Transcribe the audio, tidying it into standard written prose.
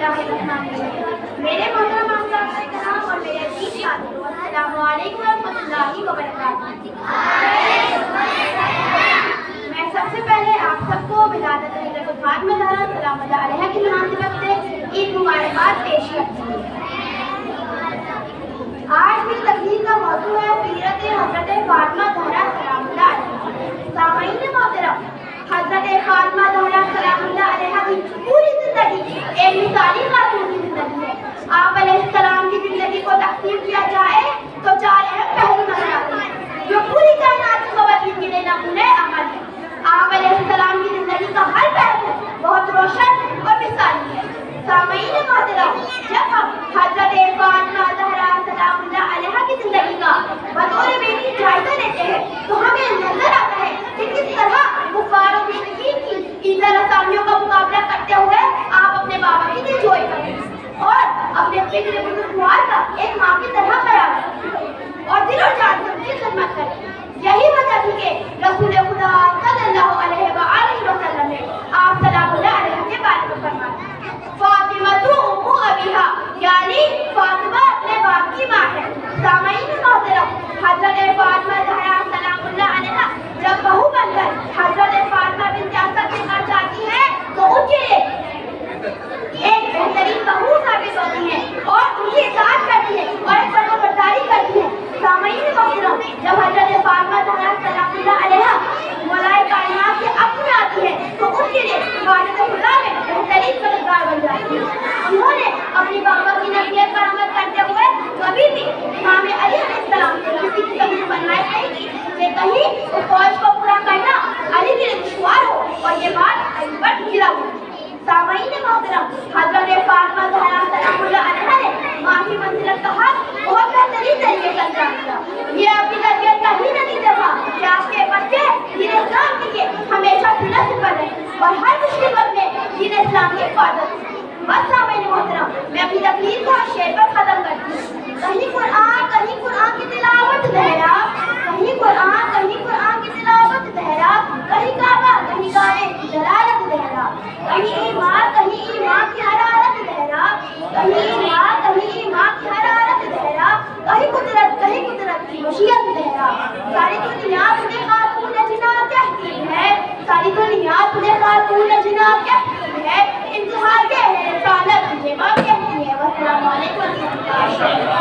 میرے محترم حضرات کرام اور میرے عزیز ساتھیوں، السلام علیکم ورحمۃ اللہ وبرکاتہ۔ میں سب سے پہلے آپ سب کو ولادت حضرت فاطمہ زہرا سلام اللہ علیہا کی مناسبت سے عید مبارکباد پیش کرتی ہوں۔ آج بھی تقریر کا موضوع ہے سیرت حضرت فاطمہ زہرا سلام اللہ علیہا۔ سامعین محترم، حضرت فاطمہ زہرا سلام اللہ علیہا کی پوری زندگی ایک مثالی خاتون کی زندگی ہے۔ آپ علیہ السلام کی زندگی کو تقسیم کیا جائے تو 4 اہم پہلو نظر آتے ہیں جو پوری کائنات کی خواتین کے لیے نمونۂ عمل ہے۔ آپ علیہ السلام کی زندگی کا ہر پہلو بہت روشن اور مثالی ہے۔ سامعین محترم، جب ہم حضرت فاطمہ زہرا سلام اللہ علیہا کی زندگی کا بطور بیٹی جائزہ لیتے ہیں تو ہمیں نظر آتا ہے کہ کس طرح کفار و مشرکین کی ایذا رسانیوں کا مقابلہ کرتے ہوئے آپ اپنے بابا کی دلجوئی کرتے ہیں اور اپنے فکر بزرگوار کا ایک ماں کی طرح خیال کرتے ہیں اور دل اور جان سے ان کی خدمت کرتے ہیں۔ یہی وجہ تھی کہ رسول خدا صلی اللہ علیہ وآلہ وسلم نے آپ سلام اللہ علیہ کے بارے میں فرمایا، فاطمہ ام ابیہا، یعنی فاطمہ اپنے باپ کی ماں ہے۔ سامعین محترم، حضرت فاطمہ زہرا سلام اللہ علیہا جب بہو بن کر حضرت فاطمہ بنت اسد کے گھر جاتی ہے تو ان کے لیے ایک بہترین بہو ثابت ہوتی ہے اور ان کی اطاعت کرتی ہے اور ایک فرمانبرداری کرتی ہے۔ سامعین محترم، جب حضرت فاطمہ زہرا سلام اللہ علیہا مولائے کائنات کے اپنے آتی ہے تو ان کے لیے عبادت خدا میں بہترین مددگار بن جاتی ہے۔ انہوں نے اپنی بابا کی نصیحت پر عمل کرتے ہوئے کبھی بھی امام علی علیہ السلام سے کسی قسم کی فرمائش نہیں کی کہ کہیں اس خواہش کو پورا کرنا علی کے لیے دشوار ہو اور یہ بات علی پر گرا ہو۔ سامعین محترم، حضرت فاطمہ زہرا سلام اللہ علیہا نے ماں کی منزلت کا حق بہت بہترین طریقے سے انجام دیا۔ یہ آپ کی تربیت کا ہی نتیجہ تھا کہ آپ کے بچے دین اسلام کے لیے ہمیشہ سینہ سپر رہے اور ہر مصیبت میں دین اسلام کی حفاظت کی۔ بس سامعین محترم، میں اپنی تقریر کو شعر پر ختم کرتی ہوں۔ کہیں قرآن کی تلاوت زہرا، کہیں قرآن کی تلاوت زہرا، کہیں کعبہ کہیں کعبے کی دلالت زہرا، کہیں ایمان کی حرارت زہرا، کہیں ایمان کی حرارت زہرا، کہیں قدرت کی مشیت زہرا۔ ساری دنیا تجھے خاتون جناح کہتی ہے، ساری دنیا تجھے خاتون جناح کہتی ہے، انتہا یہ ہے رسالت تجھے ماں کہتی ہے۔ والسلام علیکم ورحمۃ اللہ۔